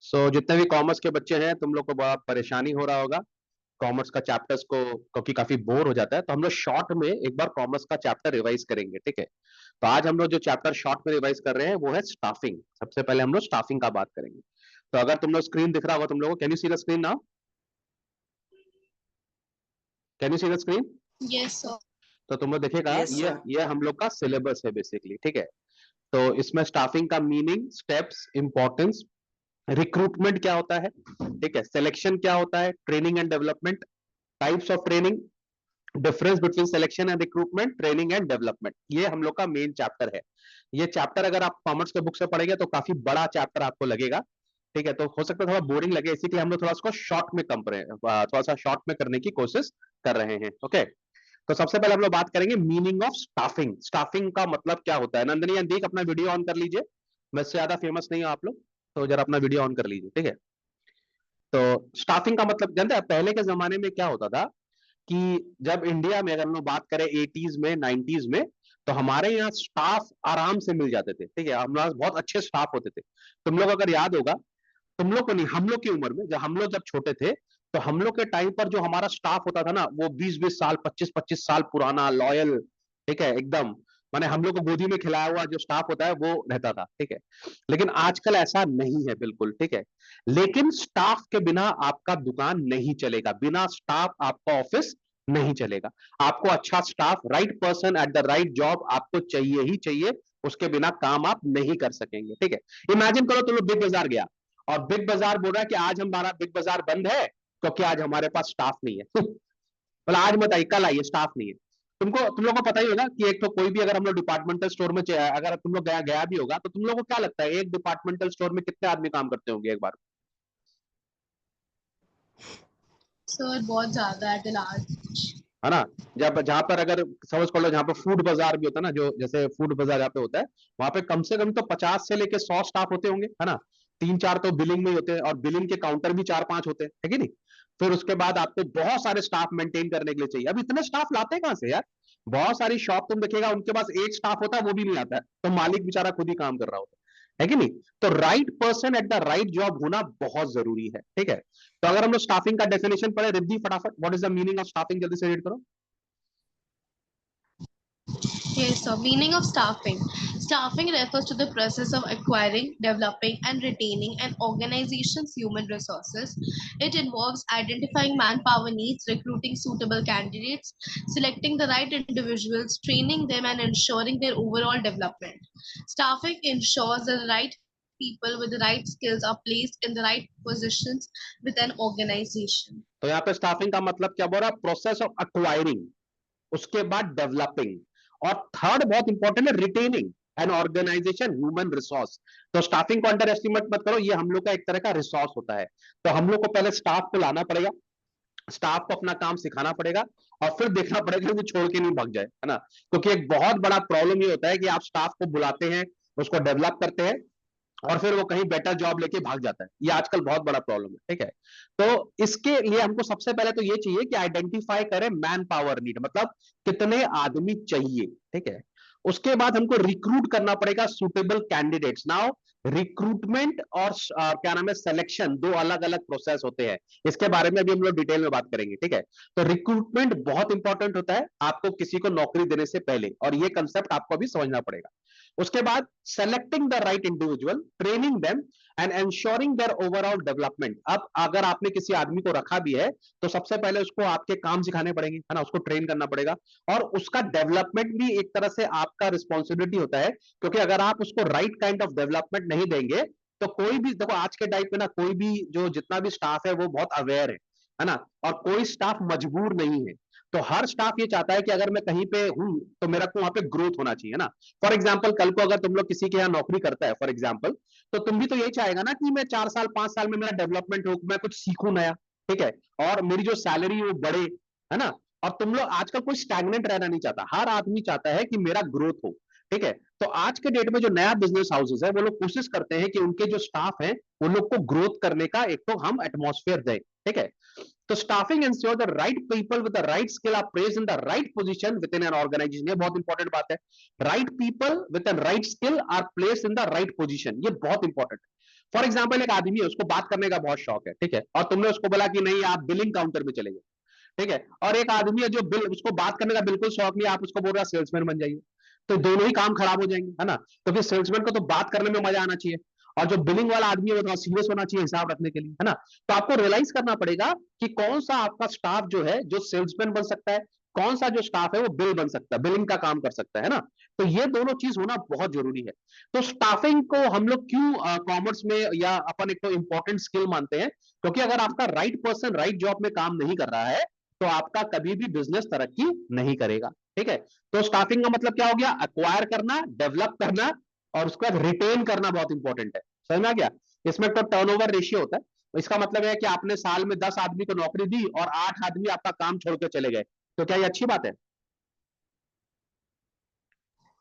जितने भी कॉमर्स के बच्चे हैं, तुम लोग को बड़ा परेशानी हो रहा होगा कॉमर्स का चैप्टर्स को, क्योंकि काफी बोर हो जाता है। तो हम लोग शॉर्ट में एक बार कॉमर्स का चैप्टर रिवाइज करेंगे, ठीक है। तो आज हम लोग जो चैप्टर शॉर्ट में रिवाइज कर रहे हैं वो है स्टाफिंग। सबसे पहले हम लोग स्टाफिंग का बात करेंगे। तो अगर तुम लोग स्क्रीन दिख रहा होगा तुम लोगों को, can you see the screen now? Can you see the screen? Yes sir. तो तुम लोग देखेगा Yes, sir. ये हम लोग का सिलेबस है बेसिकली, ठीक है। तो इसमें स्टाफिंग का मीनिंग, स्टेप्स, इंपॉर्टेंस, रिक्रूटमेंट क्या होता है, ठीक है, सिलेक्शन क्या होता है, training and development, types of training, difference between selection and recruitment, training and development, ये हम लोग का मेन चैप्टर है। ये चैप्टर अगर आप कॉमर्स के बुक से पढ़ेंगे तो काफी बड़ा चैप्टर आपको लगेगा, ठीक है। तो हो सकता है थोड़ा बोरिंग लगे, इसीलिए हम लोग थोड़ा उसको शॉर्ट में थोड़ा सा शॉर्ट में करने की कोशिश कर रहे हैं, ओके। तो सबसे पहले हम लोग बात करेंगे मीनिंग ऑफ स्टाफिंग। स्टाफिंग का मतलब क्या होता है? नंदनी अंदीक अपना वीडियो ऑन कर लीजिए, मुझसे ज्यादा फेमस नहीं हो आप लोग, तो जरा अपना वीडियो ऑन कर लीजिए, ठीक है। तो स्टाफिंग का मतलब जानते हैं पहले के जमाने में क्या होता था कि जब इंडिया में अगर हम लोग बात करें 80s में 90s में, तो हमारे यहाँ स्टाफ आराम से मिल जाते थे, ठीक है। हमारे पास बहुत अच्छे स्टाफ होते थे। तुम लोग अगर याद होगा, तुम लोग को नहीं, हम लोग की उम्र में जब हम लोग जब छोटे थे, तो हम लोग के टाइम पर जो हमारा स्टाफ होता था ना, वो 20-20 साल 25-25 साल पुराना, लॉयल, ठीक है, एकदम, माने हम लोग को गोदी में खिलाया हुआ जो स्टाफ होता है वो रहता था, ठीक है। लेकिन आजकल ऐसा नहीं है बिल्कुल, ठीक है। लेकिन स्टाफ के बिना आपका दुकान नहीं चलेगा, बिना स्टाफ आपका ऑफिस नहीं चलेगा। आपको अच्छा staff, right person at the right job आपको चाहिए ही चाहिए, उसके बिना काम आप नहीं कर सकेंगे, ठीक है। इमेजिन करो तुम लोग बिग बाजार गया और बिग बाजार बोल रहा है कि आज हमारा बिग बाजार बंद है क्योंकि आज हमारे पास स्टाफ नहीं है। बोला आज मत आइए, कल आइए, स्टाफ नहीं है। तुम लोग को पता ही होगा कि एक तो कोई भी अगर हम लोग डिपार्टमेंटल स्टोर में अगर तुम लोग गया गया भी होगा, तो तुम लोग को क्या लगता है एक डिपार्टमेंटल स्टोर में कितने आदमी काम करते होंगे एक बार? सर बहुत ज्यादा एट लार्ज, है ना। जब जहां पर अगर समझ पढ़ लो, जहां पर फूड बाजार भी होता है ना, जो जैसे फूड बाजार जहाँ पे होता है, वहां पे कम से कम तो 50 से लेके 100 स्टाफ होते होंगे, है ना। 3-4 तो बिलिंग में ही होते हैं, और बिलिंग के काउंटर भी 4-5 होते हैं, है कि नहीं। फिर उसके बाद आपको बहुत सारे स्टाफ मेंटेन करने के लिए चाहिए। अब इतने स्टाफ लाते हैं कहां से यार? बहुत सारी शॉप तुम देखेगा उनके पास एक स्टाफ होता है, वो भी नहीं आता है, तो मालिक बेचारा खुद ही काम कर रहा होता है कि नहीं। तो right person at the right job होना बहुत जरूरी है, ठीक है। तो अगर हम लोग स्टाफिंग का डेफिनेशन पढ़े, रिद्धि फटाफट, what is the meaning of staffing, जल्दी से रीड करो। yes sir. Meaning of staffing. Staffing refers to the process of acquiring, developing and retaining an organization's human resources. It involves identifying manpower needs, recruiting suitable candidates, selecting the right individuals, training them and ensuring their overall development. Staffing ensures that the right people with the right skills are placed in the right positions with an organization. तो यहाँ पे staffing का मतलब क्या बोल रहा है? Process of acquiring, उसके बाद डेवलपिंग, और थर्ड बहुत इंपॉर्टेंट है retaining an organisation human resource. तो स्टाफिंग को अंडर एस्टिमेट मत करो, ये हम लोग का एक तरह का रिसोर्स होता है। तो हम लोग को पहले स्टाफ को लाना पड़ेगा, स्टाफ को अपना काम सिखाना पड़ेगा, और फिर देखना पड़ेगा कि वो छोड़ के नहीं भाग जाए, है ना। क्योंकि एक बहुत बड़ा प्रॉब्लम ये होता है कि आप स्टाफ को बुलाते हैं, उसको डेवलप करते हैं, और फिर वो कहीं बेटर जॉब लेके भाग जाता है। ये आजकल बहुत बड़ा प्रॉब्लम है, ठीक है। तो इसके लिए हमको सबसे पहले तो ये चाहिए कि आइडेंटिफाई करें मैन पावर नीड, मतलब कितने आदमी चाहिए, ठीक है। उसके बाद हमको रिक्रूट करना पड़ेगा सुटेबल कैंडिडेट्स। नाउ रिक्रूटमेंट और क्या नाम है, सिलेक्शन, दो अलग अलग प्रोसेस होते हैं। इसके बारे में अभी हम लोग डिटेल में बात करेंगे, ठीक है। तो रिक्रूटमेंट बहुत इंपॉर्टेंट होता है आपको किसी को नौकरी देने से पहले, और ये कंसेप्ट आपको भी समझना पड़ेगा। उसके बाद selecting the right individual, training them and ensuring their overall development. अब अगर आपने किसी आदमी को रखा भी है, तो सबसे पहले उसको आपके काम सिखाने पड़ेंगे, है ना, उसको ट्रेन करना पड़ेगा, और उसका डेवलपमेंट भी एक तरह से आपका रिस्पॉन्सिबिलिटी होता है। क्योंकि अगर आप उसको राइट काइंड ऑफ डेवलपमेंट नहीं देंगे, तो कोई भी देखो आज के टाइप में ना, कोई भी जो जितना भी स्टाफ है वो बहुत अवेयर है ना, और कोई स्टाफ मजबूर नहीं है। तो हर स्टाफ ये चाहता है कि अगर मैं कहीं पे हूं तो मेरा को वहां पे ग्रोथ होना चाहिए ना। फॉर एग्जाम्पल कल को अगर तुम लोग किसी के यहाँ नौकरी करता है फॉर एग्जाम्पल, तो तुम भी तो यही चाहेगा ना कि मैं 4 साल 5 साल में मेरा डेवलपमेंट हो, मैं कुछ सीखूं नया, ठीक है, और मेरी जो सैलरी वो बढ़े, है ना। और तुम लोग आजकल कोई स्टैग्नेंट रहना नहीं चाहता, हर आदमी चाहता है कि मेरा ग्रोथ हो। ठीक है। तो आज के डेट में जो नया बिजनेस हाउसेस है वो लोग कोशिश करते हैं कि उनके जो स्टाफ है वो लोग को ग्रोथ करने का एक तो हम एटमॉस्फेयर दें, ठीक है। तो staffing ensure the right people with the right skill are placed in the right position within an organisation. ये बहुत इंपॉर्टेंट बात है। Right people with the right skill are placed in the right position, ये बहुत important है। For example एक आदमी है, उसको बात करने का बहुत शौक है, ठीक है, और तुमने उसको बोला कि नहीं आप बिलिंग काउंटर में चले जाओ, ठीक है। और एक आदमी है जो बिल उसको बात करने का बिल्कुल शौक नहीं, आप उसको बोल रहा सेल्समैन बन जाइए, तो दोनों ही काम खराब हो जाएंगे, है ना। तो फिर सेल्समैन को तो बात करने में मजा आना चाहिए, और जो बिलिंग वाला आदमी है वो थोड़ा सीरियस होना चाहिए हिसाब रखने के लिए, है ना। तो आपको रियलाइज करना पड़ेगा कि कौन सा आपका स्टाफ जो है जो सेल्समैन बन सकता है, कौन सा जो स्टाफ है वो बिल बन सकता है, बिलिंग का काम कर सकता है ना। तो ये दोनों चीज होना बहुत जरूरी है। तो स्टाफिंग को हम लोग क्यों कॉमर्स में या अपन एक तो इंपॉर्टेंट स्किल मानते हैं, क्योंकि अगर आपका राइट पर्सन राइट जॉब में काम नहीं कर रहा है तो आपका कभी भी बिजनेस तरक्की नहीं करेगा, ठीक है। तो स्टाफिंग का मतलब क्या हो गया, अक्वायर करना, डेवलप करना, और उसके बाद रिटेन करना बहुत इंपॉर्टेंट है। समझ में आ गया। इसमें तो टर्नओवर रेशियो होता है। इसका मतलब है कि आपने साल में 10 आदमी को नौकरी दी और 8 आदमी आपका काम छोड़ के चले गए, तो क्या ये अच्छी बात है?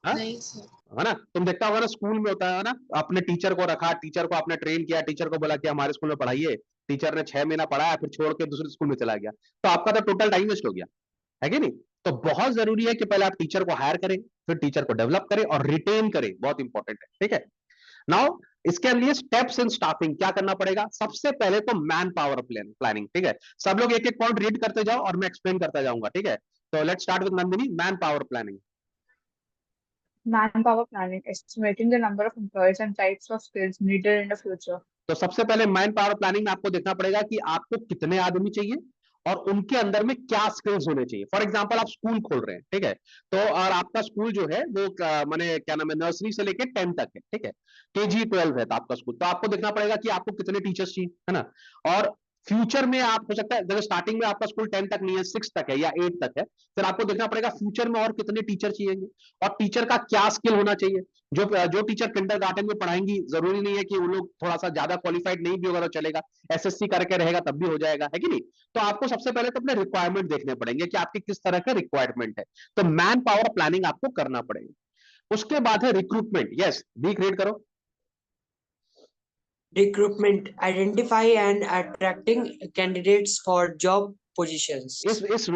हाँ? नहीं सर। है ना। तुम देखता होगा ना स्कूल में होता है ना, अपने टीचर को रखा, टीचर को आपने ट्रेन किया, टीचर को बोला कि हमारे स्कूल में पढ़ाइए, टीचर ने 6 महीना पढ़ाया फिर छोड़ के दूसरे स्कूल में चला गया, तो आपका तो टोटल टाइम वेस्ट हो गया, है कि नहीं। तो बहुत जरूरी है कि पहले आप टीचर को हायर करें, फिर टीचर को डेवलप करें और रिटेन करें, बहुत इंपॉर्टेंट है, ठीक है। नाउ इसके लिए स्टेप्स इन स्टाफिंग क्या करना पड़ेगा, सबसे पहले तो मैन पावर प्लानिंग, ठीक है। सब लोग एक एक पॉइंट रीड करते जाओ और मैं एक्सप्लेन करता जाऊंगा, ठीक है। तो let's start with Nandini, man power planning. Manpower planning, estimating the number of employees and types of skills needed in the future. तो सबसे पहले मैन पावर प्लानिंग में आपको देखना पड़ेगा कि आपको कितने आदमी चाहिए और उनके अंदर में क्या स्किल्स होने चाहिए। फॉर एग्जांपल आप स्कूल खोल रहे हैं, ठीक है, तो और आपका स्कूल जो है वो माने क्या नाम है, नर्सरी से लेके 10 तक है, ठीक है, KG-12 है तो आपका स्कूल, तो आपको देखना पड़ेगा कि आपको कितने टीचर्स चाहिए, है ना। और फ्यूचर में आप हो सकता है जैसे स्टार्टिंग में आपका स्कूल 10 तक नहीं है, 6 तक है या 8 तक है, फिर आपको देखना पड़ेगा फ्यूचर में और कितने टीचर चाहिए और टीचर का क्या स्किल होना चाहिए। जो टीचर किंडरगार्टन में पढ़ाएंगी जरूरी नहीं है कि वो लोग थोड़ा सा ज्यादा क्वालिफाइड नहीं भी होगा तो चलेगा, SSC करके रहेगा तब भी हो जाएगा, है कि नहीं। तो आपको सबसे पहले तो अपने रिक्वायरमेंट देखने पड़ेंगे कि आपकी किस तरह का रिक्वायरमेंट है, तो मैन पावर प्लानिंग आपको करना पड़ेगा। उसके बाद है रिक्रूटमेंट। यस, वीक रीड करो। Recruitment, identify and attracting candidates for job positions. इस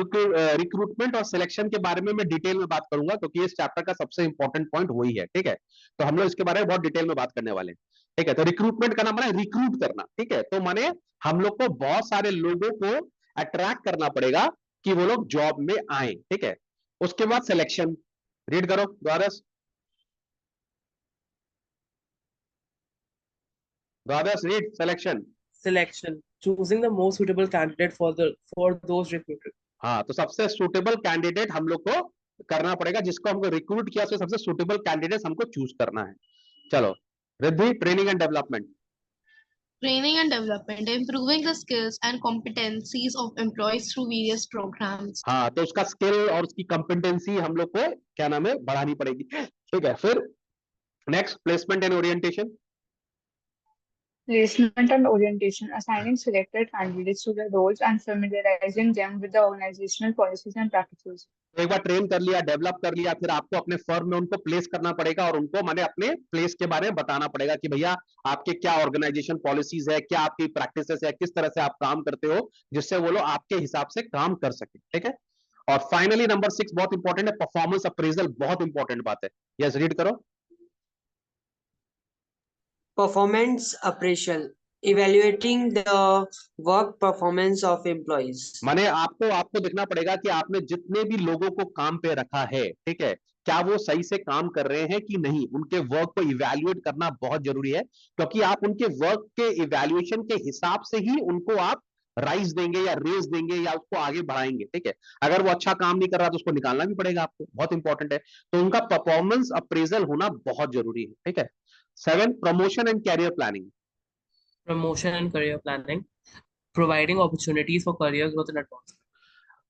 रिक्रूटमेंट और सिलेक्शन के बारे में मैं डिटेल में बात करूंगा क्योंकि इस चैप्टर का सबसे इंपॉर्टेंट पॉइंट वही है, ठीक है। तो हम लोग इसके बारे में बहुत डिटेल में बात करने वाले हैं, ठीक है। तो रिक्रूटमेंट करना माने रिक्रूट करना, ठीक है, तो माने हम लोग को बहुत सारे लोगों को अट्रैक्ट करना पड़ेगा कि वो लोग जॉब में आए, ठीक है। उसके बाद सिलेक्शन, रीड करो द्वादश। द्वादश read selection. Selection, choosing the most suitable candidate for those recruited. हाँ, तो सबसे सुटेबल कैंडिडेट हम लोग को करना पड़ेगा, जिसको हमको रिक्रूट किया उससे सबसे सुटेबल कैंडिडेट हमको चूज करना है। चलो Riddhi, training and development. Training and development, improving the skills and competencies of employees through various programs. हाँ, तो उसका स्किल और उसकी कॉम्पिटेंसी हम लोग को क्या नाम है बढ़ानी पड़ेगी, ठीक है। फिर next, placement and orientation. Placement and orientation, assigning selected candidates to the roles and familiarizing them with the organizational policies and practices. एक बार ट्रेन कर लिया, डेवलप कर लिया, फिर आपको अपने फर्म में उनको प्लेस करना पड़ेगा और उनको माने अपने प्लेस के बारे में बताना पड़ेगा कि भैया आपके क्या ऑर्गेनाइजेशन पॉलिसीज है, क्या आपकी प्रैक्टिसेस है, किस तरह से आप काम करते हो, जिससे वो लोग आपके हिसाब से काम कर सके, ठीक है। और फाइनली नंबर 6 बहुत इंपॉर्टेंट है, परफॉर्मेंस अप्रेजल, बहुत इंपॉर्टेंट बात है। यस, रीड करो। Performance appraisal, evaluating the work performance of employees. माने आपको देखना पड़ेगा कि आपने जितने भी लोगों को काम पे रखा है, ठीक है, क्या वो सही से काम कर रहे हैं कि नहीं, उनके वर्क को इवैल्यूएट करना बहुत जरूरी है, क्योंकि आप उनके वर्क के इवैल्यूएशन के हिसाब से ही उनको आप राइज देंगे या रेज देंगे या उसको आगे बढ़ाएंगे, ठीक है। अगर वो अच्छा काम नहीं कर रहा तो उसको निकालना भी पड़ेगा आपको, बहुत इंपॉर्टेंट है। तो उनका परफॉर्मेंस अप्रेजल होना बहुत जरूरी है, ठीक है। 7, promotion and career planning. Promotion and career planning, providing opportunities for career growth and advancement.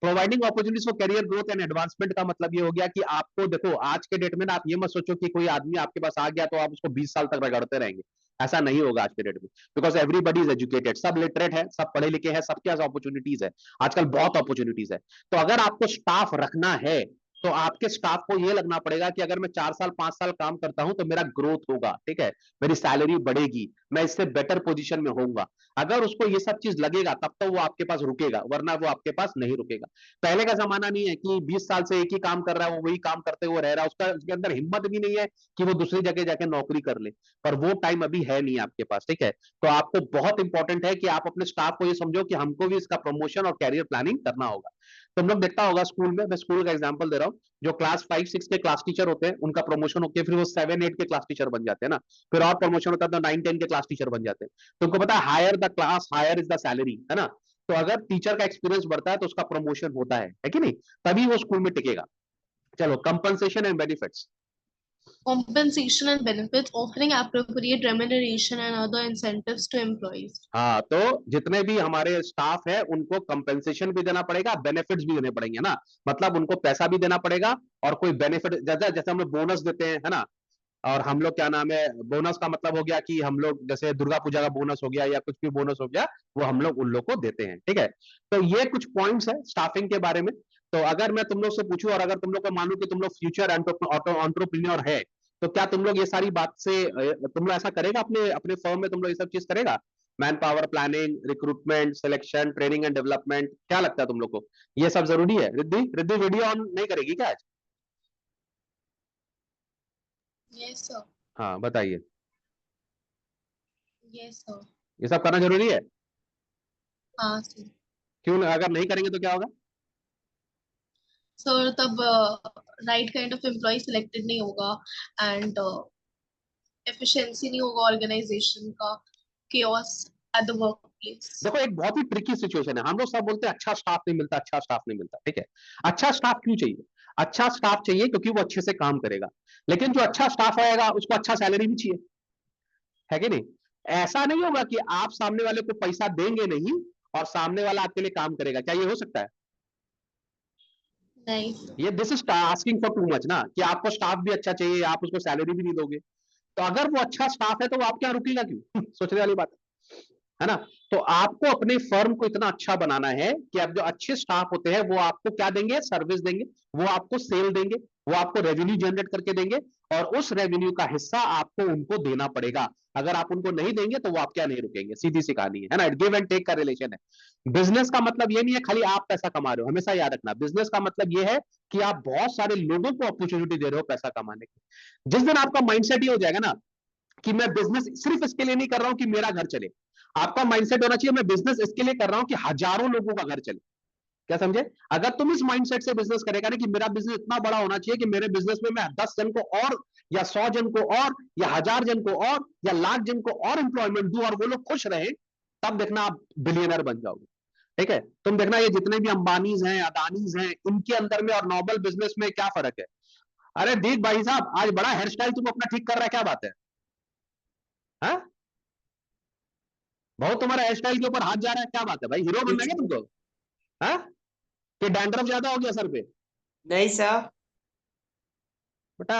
Providing opportunities for career growth and advancement का मतलब ये हो गया कि आपको देखो आज के डेट में ना, आप ये मत सोचो कि कोई आदमी आपके पास आ गया तो आप उसको 20 साल तक रगड़ते रहेंगे, ऐसा नहीं होगा आज के डेट में, बिकॉज एवरीबडी इज एजुकेटेड, सब लिटरेट है, सब पढ़े लिखे हैं, सबके पास अपॉर्चुनिटीज है, आजकल बहुत अपॉर्चुनिटीज है। तो अगर आपको स्टाफ रखना है तो आपके स्टाफ को ये लगना पड़ेगा कि अगर मैं 4 साल 5 साल काम करता हूं तो मेरा ग्रोथ होगा, ठीक है, मेरी सैलरी बढ़ेगी, मैं इससे बेटर पोजीशन में होऊंगा। अगर उसको ये सब चीज लगेगा तब तो वो आपके पास रुकेगा, वरना वो आपके पास नहीं रुकेगा। पहले का जमाना नहीं है कि 20 साल से एक ही काम कर रहा है, वो वही काम करते हुए रह रहा है, उसके अंदर हिम्मत भी नहीं है कि वो दूसरी जगह जाके नौकरी कर ले, पर वो टाइम अभी है नहीं आपके पास, ठीक है। तो आपको बहुत इंपॉर्टेंट है कि आप अपने स्टाफ को ये समझो कि हमको भी इसका प्रमोशन और कैरियर प्लानिंग करना होगा। तुम लोग देखता होगा स्कूल में, मैं स्कूल का एग्जांपल दे रहा हूँ, जो क्लास 5-6 के क्लास टीचर होते हैं उनका प्रमोशन होकर फिर वो 7-8 के क्लास टीचर बन जाते हैं ना, फिर और प्रमोशन होता है तो 9-10 के क्लास टीचर बन जाते हैं। तुमको पता है higher the class higher is the salary, है ना। तो अगर टीचर का एक्सपीरियंस बढ़ता है तो उसका प्रमोशन होता है कि नहीं, तभी वो स्कूल में टिकेगा। चलो, compensation and benefits. Compensation and benefits, offering appropriate remuneration and other incentives to employees. हाँ, तो जितने भी हमारे स्टाफ है उनको कंपेंसेशन भी देना पड़ेगा, बेनिफिट्स भी देने पड़ेंगे ना, मतलब उनको पैसा भी देना पड़ेगा और कोई बेनिफिट, जैसे जैसे हम लोग बोनस देते हैं, है ना। और हम लोग क्या नाम है, बोनस का मतलब हो गया कि हम लोग जैसे दुर्गा पूजा का बोनस हो गया या कुछ भी बोनस हो गया, वो हम लोग उन लोग को देते हैं, ठीक है। तो ये कुछ पॉइंट्स है स्टाफिंग के बारे में। तो अगर मैं तुम लोग से पूछूं और अगर तुम लोग को मानूं कि तुम लोग फ्यूचर एंटरप्रेन्योर है, तो क्या तुम लोग ये सारी बात से तुम लोग ऐसा करेगा अपने अपने फर्म में, तुम लोग ये सब चीज करेगा? Man power planning, recruitment, selection, training and development, क्या लगता है तुम लोग को ये सब जरूरी है? रिद्धि रिद्धि वीडियो ऑन नहीं करेगी क्या आज? Yes, sir. हाँ बताइए, Yes, sir. ये सब करना जरूरी है? हाँ sir. क्यों, अगर नहीं करेंगे तो क्या होगा? So तब right kind of employee selected नहीं होगा and efficiency नहीं होगा organization का, chaos at the workplace. देखो, एक बहुत ही ट्रिकी सिचुएशन है, हम लोग सब बोलते हैं अच्छा स्टाफ नहीं मिलता, अच्छा स्टाफ नहीं मिलता, ठीक है। अच्छा स्टाफ क्यों चाहिए? अच्छा स्टाफ चाहिए क्योंकि वो अच्छे से काम करेगा, लेकिन जो अच्छा स्टाफ आएगा उसको अच्छा सैलरी भी चाहिए, है कि नहीं। ऐसा नहीं होगा कि आप सामने वाले को पैसा देंगे नहीं और सामने वाला आपके लिए काम करेगा, क्या ये हो सकता है? नहीं. ये this is asking for too much ना, कि आपको स्टाफ भी अच्छा चाहिए, आप उसको सैलरी भी नहीं दोगे। तो अगर वो अच्छा स्टाफ है तो वो आपके यहाँ रुकेगा क्यों? सोचने वाली बात है ना। तो आपको अपने फर्म को इतना अच्छा बनाना है कि अब जो अच्छे स्टाफ होते हैं वो आपको क्या देंगे? सर्विस देंगे, वो आपको सेल देंगे, वो आपको रेवेन्यू जनरेट करके देंगे, और उस रेवेन्यू का हिस्सा आपको उनको देना पड़ेगा। अगर आप उनको नहीं देंगे तो वो आपके यहाँ नहीं रुकेंगे, सीधी सी कहानी है ना। गिव एंड टेक का रिलेशन है। बिजनेस का मतलब ये नहीं है खाली आप पैसा कमा रहे हो, हमेशा याद रखना, बिजनेस का मतलब ये है कि आप बहुत सारे लोगों को अपॉर्चुनिटी दे रहे हो पैसा कमाने की। जिस दिन आपका माइंडसेट ये हो जाएगा ना कि मैं बिजनेस सिर्फ इसके लिए नहीं कर रहा हूं कि मेरा घर चले, आपका माइंडसेट होना चाहिए मैं बिजनेस इसके लिए कर रहा हूं कि हजारों लोगों का घर चले। क्या समझे? अगर तुम इस माइंडसेट से बिजनेस करेगा ना कि मेरा बिजनेस इतना बड़ा होना चाहिए कि मेरे बिजनेस में मैं 10 जन को और या 100 जन को और या 1000 जन को और या लाख जन को और एम्प्लॉयमेंट दूं और वो लोग खुश रहे, तब देखना आप बिलियनर बन जाओगे, ठीक है। तुम देखना ये जितने भी अंबानीज हैं, अदानीज हैं, इनके अंदर में और नॉर्मल बिजनेस में क्या फर्क है? अरे दीप भाई साहब, आज बड़ा हेयर स्टाइल तुम अपना ठीक कर रहा है, क्या बात है? हाँ, बहुत तुम्हारा हेयर स्टाइल के ऊपर हाथ जा रहा है, क्या बात है भाई? हीरो बनना है क्या तुमको? हाँ, कि डैंड्रफ ज्यादा हो गया सर पे? नहीं सर। बेटा,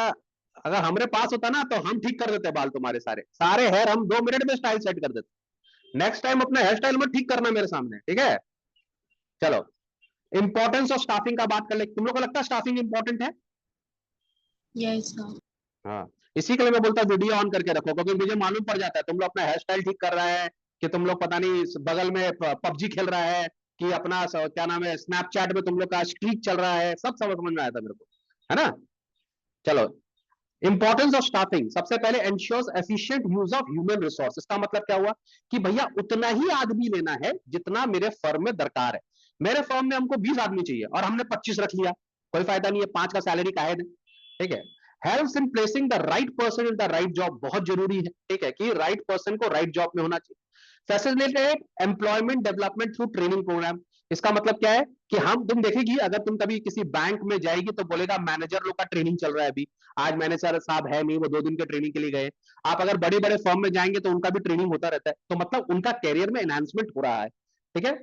अगर हमारे पास होता ना तो हम ठीक कर देते बाल तुम्हारे सारे सारे हेयर, हम 2 मिनट में स्टाइल सेट कर देते। नेक्स्ट टाइम अपना हेयर स्टाइल में ठीक करना मेरे सामने, ठीक है। चलो, इंपॉर्टेंस ऑफ स्टाफिंग का बात कर ले। तुम लोग को लगता है स्टाफिंग इंपॉर्टेंट है? Yes, sir. हाँ, इसी के लिए मैं बोलता हूँ वीडियो ऑन करके रखो, क्योंकि मुझे मालूम पड़ जाता है तुम लोग अपना हेयर स्टाइल ठीक कर रहा है कि तुम लोग पता नहीं बगल में पबजी खेल रहा है कि अपना क्या नाम है स्नैपचैट में तुम लोग का स्ट्रीक चल रहा है, सब समझ में आया था मेरे को, है ना। चलो, इंपॉर्टेंस ऑफ स्टाफिंग, सबसे पहले ensures efficient use of human resource. इसका मतलब क्या हुआ कि भैया उतना ही आदमी लेना है जितना मेरे फर्म में दरकार है। मेरे फर्म में हमको 20 आदमी चाहिए और हमने 25 रख लिया, कोई फायदा नहीं है, 5 का सैलरी काहे दें, ठीक है। Helps in placing the right person in the right job, बहुत जरूरी है, ठीक है, कि राइट पर्सन को राइट जॉब में होना चाहिए। Facilitate employment development through training program. इसका मतलब क्या है कि हम, तुम देखेगी अगर तुम कभी किसी बैंक में जाएगी तो बोलेगा मैनेजर लोग का ट्रेनिंग चल रहा है अभी, आज मैनेजर साहब है नहीं, वो 2 दिन के ट्रेनिंग के लिए गए। आप अगर बड़े बड़े फर्म में जाएंगे तो उनका भी ट्रेनिंग होता रहता है, तो मतलब उनका कैरियर में एनहांसमेंट हो रहा है, ठीक है।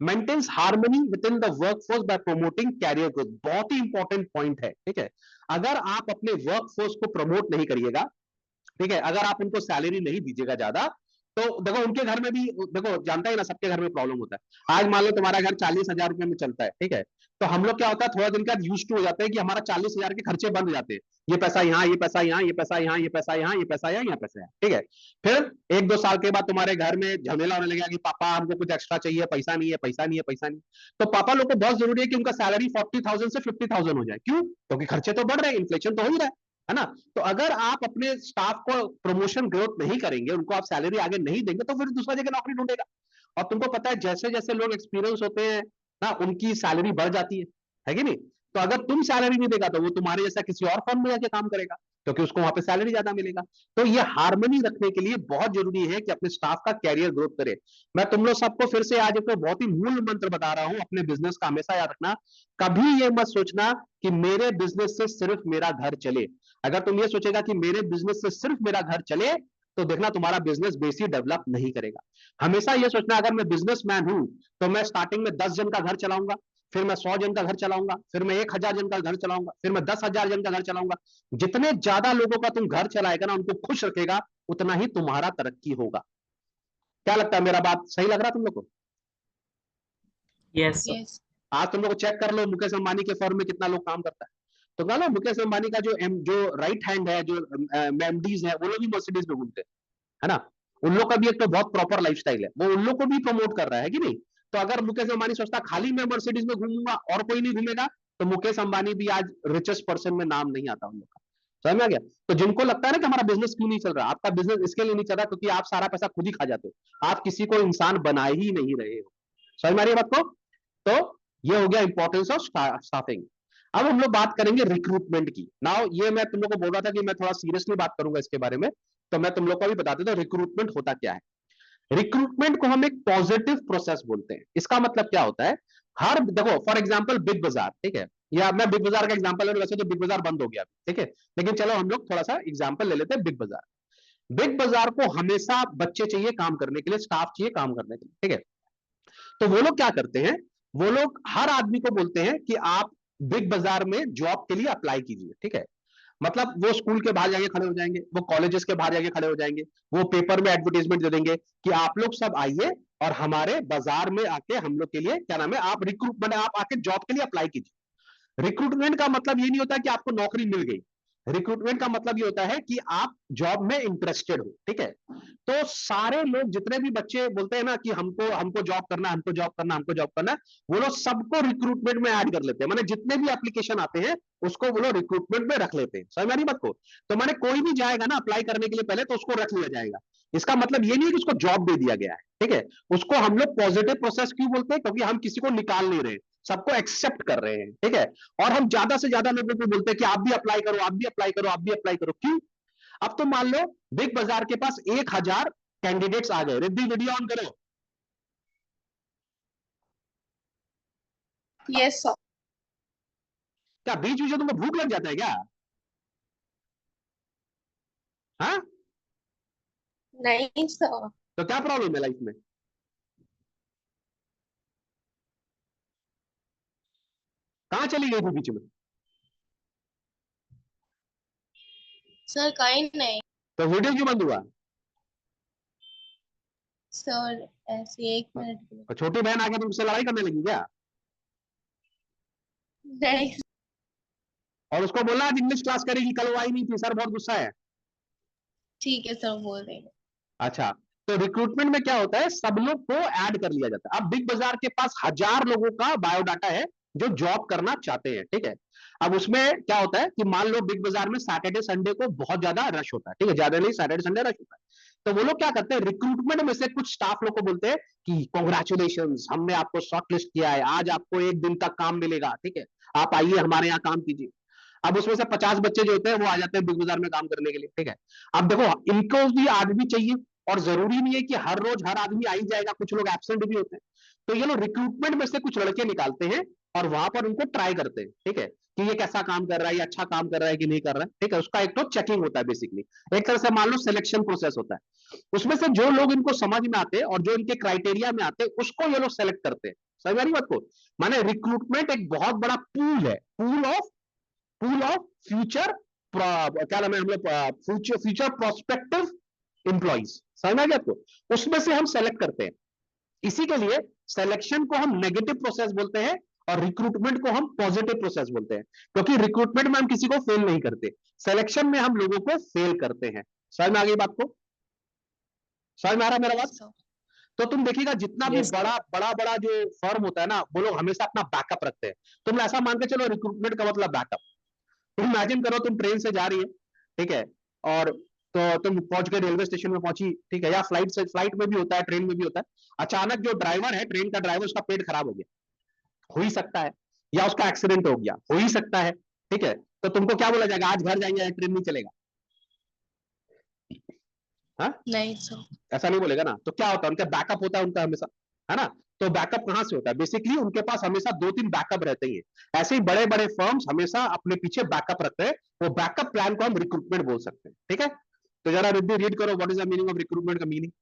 Maintains harmony within the workforce by promoting career growth, बहुत ही इंपॉर्टेंट पॉइंट है, ठीक है। अगर आप अपने वर्कफोर्स को प्रमोट नहीं करिएगा, ठीक है, अगर आप उनको सैलरी नहीं दीजिएगा ज्यादा, तो देखो उनके घर में भी, देखो जानता है ना, सबके घर में प्रॉब्लम होता है। आज मान लो तुम्हारा घर 40,000 रुपए में चलता है, ठीक है, तो हम लोग क्या होता है, थोड़ा दिन का यूज टू हो जाते हैं कि हमारा 40,000 के खर्चे बंद हो जाते हैं। ये पैसा यहाँ, ये पैसा यहाँ, ये पैसा यहाँ, ये पैसा यहाँ, ये पैसा यहाँ, ये पैसा यहाँ, ठीक है। फिर 1-2 साल के बाद तुम्हारे घर में झमेला होने लगेगा कि पापा हमको कुछ एक्स्ट्रा चाहिए, पैसा नहीं है, पैसा नहीं है, पैसा नहीं। तो पापा लोग को बहुत जरूरी है कि उनका सैलरी 40,000 से 50,000 हो जाए। क्यों? क्योंकि खर्चे तो बढ़ रहे हैं, इन्फ्लेशन तो हो ही रहा है ना। तो अगर आप अपने स्टाफ को प्रमोशन ग्रोथ नहीं करेंगे, उनको आप सैलरी आगे नहीं देंगे, तो फिर दूसरा जगह नौकरी ढूंढेगा। और तुमको पता है जैसे जैसे लोग एक्सपीरियंस होते हैं ना, उनकी सैलरी बढ़ जाती है कि नहीं। तो अगर तुम सैलरी नहीं देगा तो वो तुम्हारे जैसा किसी और फर्म में जाके काम करेगा, क्योंकि उसको वहां पे सैलरी ज्यादा मिलेगा। तो ये हार्मनी रखने के लिए बहुत जरूरी है कि अपने स्टाफ का कैरियर ग्रोथ करे। मैं तुम लोग सबको फिर से आज एक बहुत ही मूल मंत्र बता रहा हूं, अपने बिजनेस का हमेशा याद रखना। कभी ये मत सोचना कि मेरे बिजनेस से सिर्फ मेरा घर चले। अगर तुम ये सोचेगा कि मेरे बिजनेस से सिर्फ मेरा घर चले, तो देखना तुम्हारा बिजनेस बेसिक डेवलप नहीं करेगा। हमेशा ये सोचना, अगर मैं बिजनेसमैन हूं तो मैं स्टार्टिंग में 10 जन का घर चलाऊंगा, फिर मैं 100 जन का घर चलाऊंगा, फिर मैं 1,000 जन का घर चलाऊंगा, फिर मैं 10,000 जन का घर चलाऊंगा। जितने ज्यादा लोगों का तुम घर चलाएगा ना, उनको खुश रखेगा, उतना ही तुम्हारा तरक्की होगा। क्या लगता है, मेरा बात सही लग रहा है तुम लोग को? Yes, sir. Yes. आज तुम लोग चेक कर लो मुकेश अंबानी के फर्म में कितना लोग काम करता है। तो कह लो मुकेश अंबानी का जो राइट हैंड है, जो एमडीज है, वो लोग भी मर्सिडीज में घूमते हैं, है ना। उन लोग का भी एक तो बहुत प्रॉपर लाइफस्टाइल है, वो उन लोग को भी प्रमोट कर रहा है कि नहीं। तो अगर मुकेश अंबानी सोचता खाली मैं मर्सिडीज में घूमूंगा और कोई नहीं घूमेगा, तो मुकेश अंबानी भी आज रिचेस्ट पर्सन में नाम नहीं आता उन लोग का। समझ में आ गया? तो जिनको लगता है ना कि हमारा बिजनेस क्यों नहीं चल रहा, आपका बिजनेस इसके लिए नहीं चल रहा क्योंकि आप सारा पैसा खुद ही खा जाते हो, आप किसी को इंसान बना ही नहीं रहे हो। समझ में आ रही है बात को? तो ये हो गया इंपॉर्टेंस ऑफ स्टाफिंग। अब हम लोग बात करेंगे रिक्रूटमेंट की। नाउ ये मैं तुम लोग को बोल रहा था कि मैं थोड़ा सीरियसली बात करूंगा इसके बारे में, तो मैं तुम लोग को भी बता देता हूं रिक्रूटमेंट होता क्या है। रिक्रूटमेंट को हम एक पॉजिटिव प्रोसेस बोलते हैं। इसका मतलब क्या होता है, हर देखो फॉर एग्जांपल बिग बाजार, ठीक है, या मैं बिग बाजार का एग्जांपल ले लूं, वैसे तो बिग बाजार बंद हो गया, ठीक है, लेकिन चलो हम लोग थोड़ा सा एग्जांपल ले लेते हैं बिग बाजार। बिग बाजार को हमेशा बच्चे चाहिए काम करने के लिए, स्टाफ चाहिए काम करने के लिए, ठीक है। तो वो लोग क्या करते हैं, वो लोग हर आदमी को बोलते हैं कि आप बिग बाजार में जॉब के लिए अप्लाई कीजिए, ठीक है। मतलब वो स्कूल के बाहर जाके खड़े हो जाएंगे, वो कॉलेजेस के बाहर जाके खड़े हो जाएंगे, वो पेपर में एडवर्टाइजमेंट दे देंगे कि आप लोग सब आइए और हमारे बाजार में आके हम लोग के लिए क्या नाम है, आप रिक्रूटमेंट, आप आके जॉब के लिए अप्लाई कीजिए। रिक्रूटमेंट का मतलब ये नहीं होता कि आपको नौकरी मिल गई। रिक्रूटमेंट का मतलब ये होता है कि आप जॉब में इंटरेस्टेड हो, ठीक है। तो सारे लोग, जितने भी बच्चे बोलते हैं ना कि हमको हमको जॉब करना, हमको जॉब करना, हमको जॉब करना, वो लोग सबको रिक्रूटमेंट में ऐड कर लेते हैं। माने जितने भी एप्लीकेशन आते हैं उसको वो लोग रिक्रूटमेंट में रख लेते हैं। समझ में आ रही बात को? तो माने कोई भी जाएगा ना अप्लाई करने के लिए, पहले तो उसको रख लिया जाएगा। इसका मतलब ये नहीं है कि उसको जॉब दे दिया गया है, ठीक है। उसको हम लोग पॉजिटिव प्रोसेस क्यों बोलते हैं, क्योंकि हम किसी को निकाल नहीं रहे, सबको एक्सेप्ट कर रहे हैं, ठीक है। और हम ज्यादा से ज्यादा लोगों को बोलते हैं कि आप भी अप्लाई करो, आप भी अप्लाई करो, आप भी अप्लाई करो। क्यों? अब तो मान लो बिग बाजार के पास 1,000 कैंडिडेट्स आ गए। रिद्धि वीडियो ऑन करो। Yes, sir. क्या बीच बीच में तुमको भूख लग जाता है क्या? हाँ, नहीं सर। तो क्या प्रॉब्लम है लाइफ में? कहां चली गई थी बीच में? सर कहीं नहीं तो वीडियो क्यों बंद हुआ? सर, ऐसे 1 मिनट के लिए। तो छोटी बहन आके तुमसे लड़ाई करने लगी क्या? नहीं। और उसको बोलना आज इंग्लिश क्लास करेगी, कल वो आई नहीं थी, सर बहुत गुस्सा है। ठीक है सर, बोल देंगे। अच्छा, तो रिक्रूटमेंट में क्या होता है, सब लोग को ऐड कर लिया जाता है। अब बिग बाजार के पास 1,000 लोगों का बायोडाटा है जो जॉब करना चाहते हैं, ठीक है। अब उसमें क्या होता है कि मान लो बिग बाजार में सैटरडे संडे को बहुत ज्यादा रश होता है, ठीक है, ज्यादा नहीं, सैटरडे संडे रश होता है। तो वो लोग क्या करते हैं, रिक्रूटमेंट में से कुछ स्टाफ लोग को बोलते हैं कि कॉन्ग्रेचुलेशंस, हमने आपको शॉर्टलिस्ट किया है, आज आपको 1 दिन तक काम मिलेगा, ठीक है, आप आइए हमारे यहाँ काम कीजिए। अब उसमें से 50 बच्चे जो होते हैं वो आ जाते हैं बिग बाजार में काम करने के लिए, ठीक है। अब देखो इनको भी आदमी चाहिए, और जरूरी नहीं है कि हर रोज हर आदमी आ ही जाएगा, कुछ लोग एब्सेंट भी होते हैं। तो ये लोग रिक्रूटमेंट में से कुछ लड़के निकालते हैं और वहां पर उनको ट्राई करते हैं, ठीक है, कि ये कैसा काम कर रहा है, ये अच्छा काम कर रहा है कि नहीं कर रहा है, ठीक है। उसका एक तो चेकिंग होता है बेसिकली, एक तरह से मान लो सिलेक्शन प्रोसेस होता है। उसमें से जो लोग इनको समझ में आते हैं और जो इनके क्राइटेरिया में आते हैं उसको ये लोग सेलेक्ट करते हैं। समझ में आ रही बात को? माने रिक्रूटमेंट एक बहुत बड़ा पूल है, पूल ऑफ फ्यूचर, क्या नाम है हम लोग, फ्यूचर प्रोस्पेक्टिव एम्प्लॉइज, समझ आ गया आपको? उसमें से हम सेलेक्ट करते हैं। इसी के लिए सिलेक्शन को हम नेगेटिव प्रोसेस बोलते हैं और रिक्रूटमेंट को हम पॉजिटिव प्रोसेस बोलते हैं, क्योंकि रिक्रूटमेंट में हम किसी को फेल नहीं करते, सिलेक्शन में हम लोगों को फेल करते हैं। समझ में आ गई बात को? समझ में आ रहा है मेरा बात? Yes, sir. तो तुम देखिएगा जितना भी Yes, sir. बड़ा बड़ा जो फर्म होता है ना, वो लोग हमेशा अपना बैकअप रखते हैं। तुम ऐसा मान के चलो रिक्रूटमेंट का मतलब बैकअप। तुम इमेजिन करो तुम ट्रेन से जा रही है, ठीक है, और तो तुम पहुंच गए, रेलवे स्टेशन में पहुंची, ठीक है, या फ्लाइट में भी होता है, ट्रेन में भी होता है। अचानक जो ड्राइवर है, ट्रेन का ड्राइवर, उसका पेट खराब हो गया, हो ही सकता है, या उसका एक्सीडेंट हो गया, हो ही सकता है, ठीक है, तो तुमको क्या बोला जाएगा? आज घर जाएंगे, ट्रेन नहीं चलेगा। हाँ, नहीं सर। ऐसा नहीं बोलेगा ना। तो क्या होता है, उनका बैकअप होता है उनका हमेशा, है ना? तो बैकअप कहां से होता है? बेसिकली उनके पास हमेशा 2-3 बैकअप रहते ही है। ऐसे ही बड़े बड़े फर्म्स हमेशा अपने पीछे बैकअप रखते हैं, वो बैकअप प्लान को हम रिक्रूटमेंट बोल सकते हैं, ठीक है? तो जरा रिद्धि रीड करो, what is the meaning of recruitment का meaning.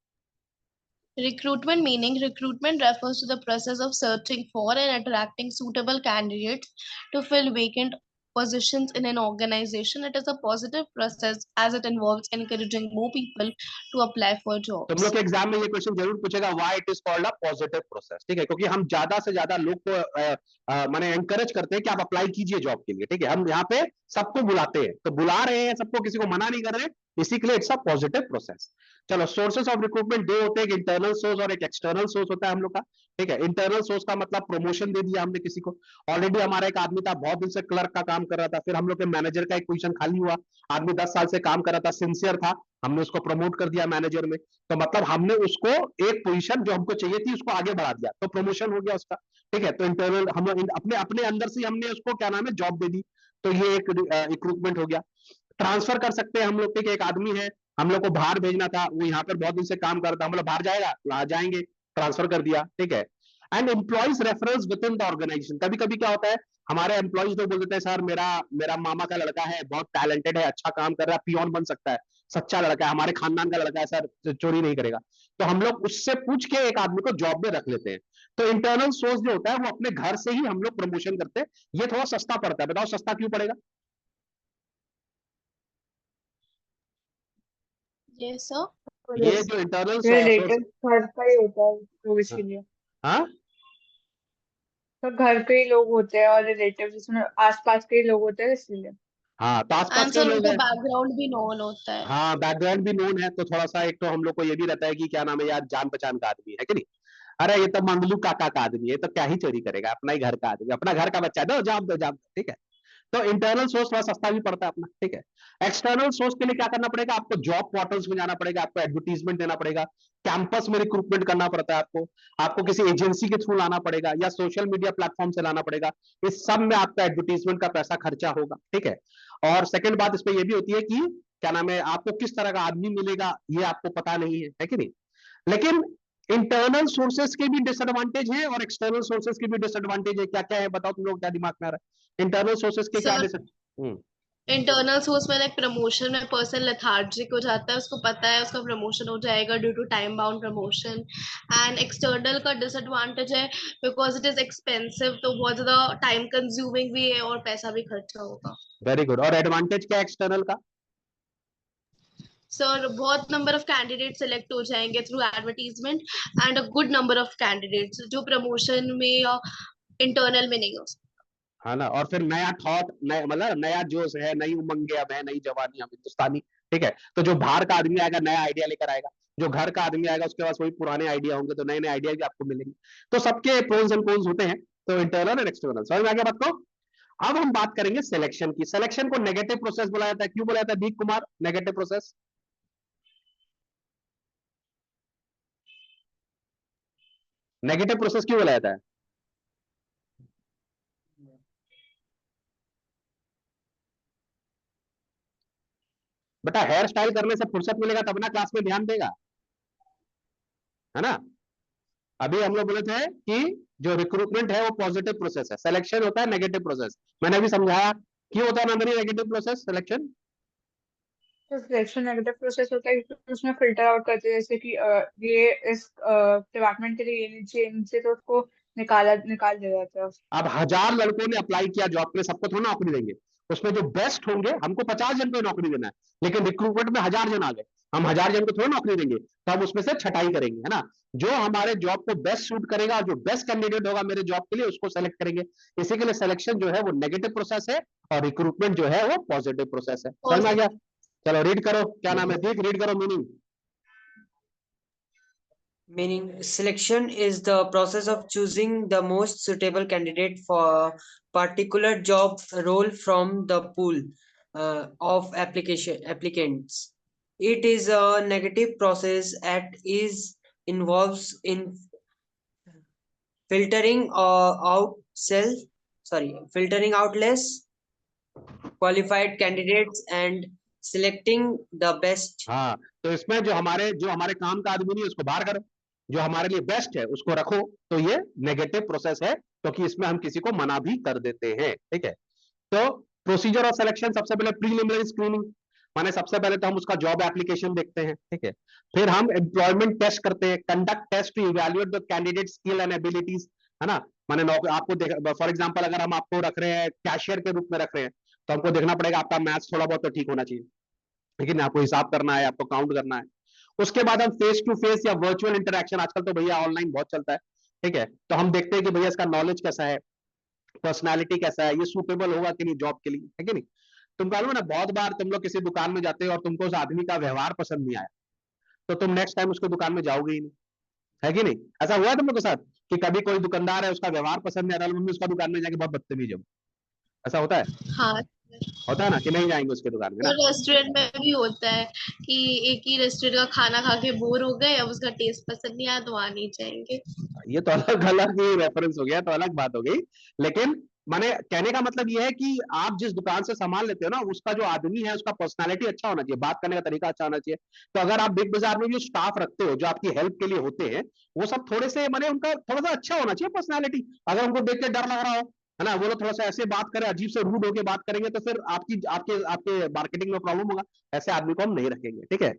Recruitment meaning recruitment refers to the process of searching for and attracting suitable candidates to fill vacant positions in an organization. It is a positive process as it involves encouraging more people to apply for तुम लोग jobs. के exam में ये question जरूर पूछेगा, why it is called a positive process, ठीक है? क्योंकि हम ज्यादा से ज्यादा लोग को माने एनकरेज करते हैं कि आप अप्लाई कीजिए जॉब के लिए, ठीक है? हम यहाँ पे सबको बुलाते हैं, तो बुला रहे हैं सबको, किसी को मना नहीं कर रहे हैं, इसी के लिए इट्स अ पॉजिटिव प्रोसेस। चलो, सोर्सेस ऑफ रिक्रूटमेंट दो होते हैं, एक इंटरनल सोर्स और एक एक्सटर्नल सोर्स होता है हम लोग का, ठीक है? इंटरनल सोर्स का मतलब प्रमोशन दे दिया हमने किसी को। ऑलरेडी हमारा एक आदमी था, बहुत दिन से क्लर्क का काम कर रहा था, फिर हम लोग के मैनेजर का एक पोजीशन खाली हुआ, आदमी 10 साल से काम कर रहा था, सिंसियर था, हमने उसको प्रमोट कर दिया मैनेजर में। तो मतलब हमने उसको एक पोजीशन जो हमको चाहिए थी उसको आगे बढ़ा दिया, तो प्रमोशन हो गया उसका, ठीक है? तो इंटरनल हम अपने अपने अंदर से हमने उसको क्या नाम है, जॉब दे दी, तो ये एक रिक्रूटमेंट हो गया। ट्रांसफर कर सकते हैं हम लोग, ठीक है? एक आदमी है, हम लोग को बाहर भेजना था, वो यहाँ पर बहुत दिन से काम कर रहा था, हम लोग बाहर जाएगा, वहां जाएंगे, ट्रांसफर कर दिया, ठीक है? And employees reference within the organisation. कभी कभी क्या होता है, हमारे एम्प्लॉइज लोग बोल देते हैं, सर मेरा मेरा मामा का लड़का है, बहुत टैलेंटेड है, अच्छा काम कर रहा है, पियोन बन सकता है, सच्चा लड़का है, हमारे खानदान का लड़का है, सर चोरी नहीं करेगा। तो हम लोग उससे पूछ के एक आदमी को जॉब में रख लेते हैं। तो इंटरनल सोर्स जो होता है वो अपने घर से ही हम लोग प्रमोशन करते हैं। ये थोड़ा सस्ता पड़ता है, बताओ सस्ता क्यों पड़ेगा? Yes, sir. ये जो इंटरनल सोर्स, रिलेटिव घर का ही होता है तो इसीलिए। हाँ, तो घर के ही लोग होते हैं और रिलेटिव जिसमें आसपास के ही लोग होते हैं इसलिए। हाँ, तो आसपास And के sir, लोग उनका हैं, background भी known होता है. हाँ, बैकग्राउंड भी नोन है, तो थोड़ा सा एक तो हम लोग को ये भी रहता है कि क्या नाम है यार, जान पहचान का आदमी है कि नहीं? अरे ये तो मंगलू काका का आदमी है, तो क्या ही चोरी करेगा, अपना ही घर का आदमी, अपना घर का बच्चा है, दो जाम दो जाम, ठीक है? तो इंटरनल सोर्स थोड़ा सस्ता भी पड़ता है अपना, ठीक है? एक्सटर्नल सोर्स के लिए क्या करना पड़ेगा आपको? जॉब पोर्टल्स में जाना पड़ेगा, आपको एडवर्टीजमेंट देना पड़ेगा, कैंपस में रिक्रूटमेंट करना पड़ता है आपको, आपको किसी एजेंसी के थ्रू लाना पड़ेगा, या सोशल मीडिया प्लेटफॉर्म से लाना पड़ेगा। इस सब में आपका एडवर्टीजमेंट का पैसा खर्चा होगा, ठीक है? और सेकंड बात इस पे ये भी होती है कि क्या नाम है, आपको किस तरह का आदमी मिलेगा ये आपको पता नहीं है कि नहीं? लेकिन इंटरनल सोर्सेस के भी डिसएडवांटेज है और एक्सटर्नल सोर्सेस के भी डिसएडवांटेज है। क्या क्या है बताओ, तुम लोग क्या दिमाग में आ रहा है? इंटरनल सोर्सेस के क्या Sir, इंटरनल सोर्स में लाइक प्रमोशन में पर्सन लेथार्जिक हो जाता है, उसको पता है उसका प्रमोशन हो जाएगा due to time bound promotion. And external का डिसएडवांटेज है बिकॉज इट इज एक्सपेंसिव, तो बहुत ज्यादा टाइम कंज्यूमिंग भी है और पैसा भी खर्चा होगा। Very good. और एडवांटेज क्या है एक्सटर्नल का? सर बहुत नंबर ऑफ कैंडिडेट सिलेक्ट हो जाएंगे through advertisement and a good number of candidates जो प्रमोशन में या इंटरनल में नहीं हो सकता। है ना? और फिर नया थॉट, नया मतलब नया जोश है, नई उमंगे अब है, नई जवानी हम हिंदुस्तानी, ठीक है? तो जो बाहर का आदमी आएगा नया आइडिया लेकर आएगा, जो घर का आदमी आएगा उसके पास वही पुराने आइडिया होंगे, तो नए नए आइडिया भी आपको मिलेंगे। तो सबके प्रोज एंड कॉन्स होते हैं, तो इंटरनल एंड एक्सटर्नल। समझ में आ गया बात को? अब हम बात करेंगे सिलेक्शन की। सिलेक्शन को नेगेटिव प्रोसेस बोला जाता है। क्यों बोला जाता है दीप कुमार नेगेटिव प्रोसेस? नेगेटिव प्रोसेस क्यों बोला जाता है? बेटा हेयर स्टाइल करने से फुर्सत मिलेगा तब ना क्लास में ध्यान देगा, है ना? अभी हम लोग बोले थे कि जो रिक्रूटमेंट है वो पॉजिटिव प्रोसेस है, सिलेक्शन होता है नेगेटिव प्रोसेस। मैंने अभी समझाया क्यों होता है नंदनी नेगेटिव प्रोसेस सिलेक्शन। तो सिलेक्शन नेगेटिव प्रोसेस होता है क्योंकि उसमें फिल्टर आउट करते हैं, जैसे कि ये इस डिपार्टमेंट के लिए ये नहीं चाहिए, इनसे तो उसको निकाल दिया जाता है। अब 1000 लड़कों ने अप्लाई किया जॉब के लिए, सबको थोड़ा नौकरी देंगे, उसमें जो बेस्ट होंगे, हमको 50 जन को नौकरी देना है, लेकिन रिक्रूटमेंट में 1000 जन आ गए, हम 1000 जन को थोड़ा नौकरी देंगे, तो हम उसमें से छटाई करेंगे, है ना। जो हमारे जॉब को बेस्ट सूट करेगा, जो बेस्ट कैंडिडेट होगा मेरे जॉब के लिए, उसको सेलेक्ट करेंगे। इसी के लिए सिलेक्शन जो है वो नेगेटिव प्रोसेस है और रिक्रूटमेंट जो है वो पॉजिटिव प्रोसेस है। समझ में आ गया? चलो रीड करो, क्या नाम है, देख रीड करो meaning. Meaning, selection is the process of choosing the most suitable candidate for a particular job role from the pool of applicants. It is a negative process and involves in filtering filtering out less qualified candidates and selecting the best. हाँ, तो इसमें जो हमारे काम का आदमी नहीं है उसको बाहर करो, जो हमारे लिए बेस्ट है उसको रखो। तो ये नेगेटिव प्रोसेस है, क्योंकि तो इसमें हम किसी को मना भी कर देते हैं, ठीक है। तो प्रोसीजर ऑफ सिलेक्शन, सबसे पहले प्रीलिमिनरी स्क्रीनिंग, माने सबसे पहले तो हम उसका जॉब एप्लीकेशन देखते हैं, ठीक है। फिर हम एम्प्लॉयमेंट टेस्ट करते हैं, conduct test to evaluate the candidate skill and abilities, है ना। माने आपको फॉर एग्जांपल अगर हम आपको रख रहे हैं कैशियर के रूप में रख रहे हैं, तो हमको देखना पड़ेगा आपका मैथ्स थोड़ा बहुत तो ठीक होना चाहिए, लेकिन आपको हिसाब करना है, आपको काउंट करना है। उसके बाद हम फेस टू फेस या वर्चुअल इंटरेक्शन, आजकल तो भैया ऑनलाइन बहुत चलता है, ठीक है, तो हम देखते हैं कि भैया इसका नॉलेज कैसा है, पर्सनालिटी कैसा है, ये सुटेबल होगा कि नहीं जॉब के लिए, है कि नहीं। तुम कह लो ना, बहुत बार तुम लोग किसी दुकान में जाते हो और तुमको उस आदमी का व्यवहार पसंद नहीं आया, तो तुम नेक्स्ट टाइम उसके दुकान में जाओगे ही नहीं, है कि नहीं। ऐसा हुआ है तुम लोग के साथ कि कभी कोई दुकानदार है, उसका व्यवहार पसंद नहीं आ रहा, मम्मी उसका दुकान में जाके बहुत बदतमीज है, ऐसा होता है? हाँ, होता है ना, कि नहीं जाएंगे उसके दुकान में तो ना। रेस्टोरेंट में भी होता है कि एक ही रेस्टोरेंट का खाना खा के बोर हो गए, अब उसका टेस्ट पसंद नहीं आया तो वहां नहीं जाएंगे। ये तो अलग अलग ही रेफरेंस हो गया, तो अलग बात हो गई। लेकिन माने कहने का मतलब ये है कि आप जिस दुकान से सामान लेते हो ना, उसका जो आदमी है उसका पर्सनालिटी अच्छा होना चाहिए, बात करने का तरीका अच्छा होना चाहिए। तो अगर आप बिग बाजार में जो स्टाफ रखते हो, जो आपकी हेल्प के लिए होते हैं, वो सब थोड़े से माने उनका थोड़ा सा अच्छा होना चाहिए पर्सनालिटी। अगर उनको देख के डर लग रहा हो, है ना, वो लोग थोड़ा सा ऐसे बात करें, अजीब से रूड होकर बात करेंगे, तो फिर आपकी आपके आपके मार्केटिंग में प्रॉब्लम होगा। ऐसे आदमी को हम नहीं रखेंगे, ठीक है।